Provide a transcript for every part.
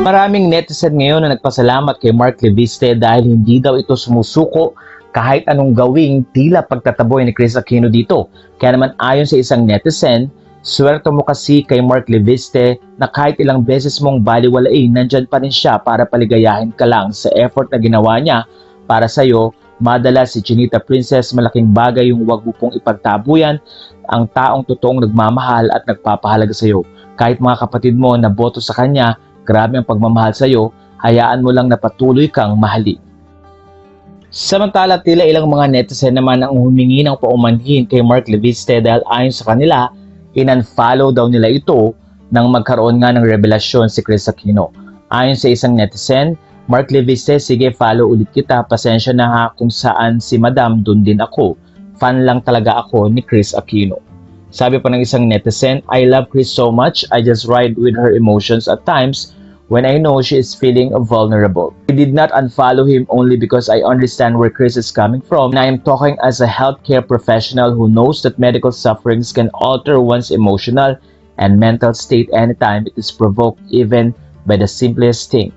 Maraming netizen ngayon na nagpasalamat kay Mark Leviste dahil hindi daw ito sumusuko kahit anong gawing tila pagtataboy ni Chris Aquino dito. Kaya naman ayon sa isang netizen, swerte mo kasi kay Mark Leviste na kahit ilang beses mong baliwalain, nandyan pa rin siya para paligayahin ka lang sa effort na ginawa niya para sa'yo. Madalas si Chinita Princess, malaking bagay yung wag mo pong ipagtabuyan ang taong totoong nagmamahal at nagpapahalaga sa'yo. Kahit mga kapatid mo na boto sa kanya, grabe ang pagmamahal sa'yo, hayaan mo lang na patuloy kang mahalin. Samantala, tila ilang mga netizen naman ang humingi ng paumanhin kay Mark Leviste dahil ayon sa kanila, in-unfollow daw nila ito nang magkaroon nga ng revelasyon si Chris Aquino. Ayon sa isang netizen, Mark Leviste, sige follow ulit kita, pasensya na ha kung saan si Madam, dun din ako. Fan lang talaga ako ni Chris Aquino. Sabi pa ng isang netizen, I love Chris so much, I just ride with her emotions at times when I know she is feeling vulnerable. I did not unfollow him only because I understand where Chris is coming from, and I am talking as a healthcare professional who knows that medical sufferings can alter one's emotional and mental state anytime it is provoked even by the simplest thing.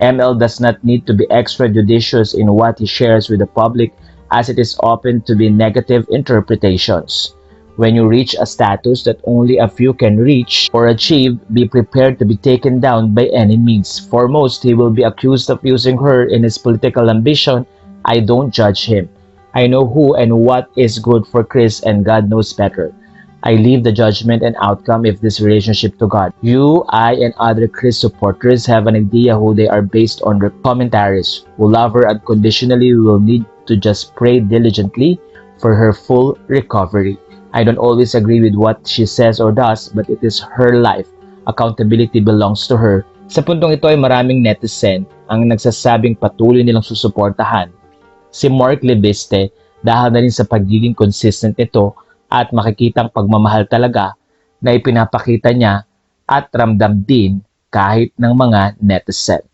ML does not need to be extra judicious in what he shares with the public as it is open to be negative interpretations. When you reach a status that only a few can reach or achieve, be prepared to be taken down by any means. Foremost, he will be accused of using her in his political ambition. I don't judge him. I know who and what is good for Chris, and God knows better. I leave the judgment and outcome of this relationship to God. You, I, and other Chris supporters have an idea who they are based on their commentaries. Who love her unconditionally will need to just pray diligently for her full recovery. I don't always agree with what she says or does, but it is her life. Accountability belongs to her. Sa puntong ito ay maraming netizen ang nagsasabing patuloy nilang susuportahan si Mark Leviste dahil na rin sa pagiging consistent nito at makikitang pagmamahal talaga na ipinapakita niya at ramdam din kahit ng mga netizen.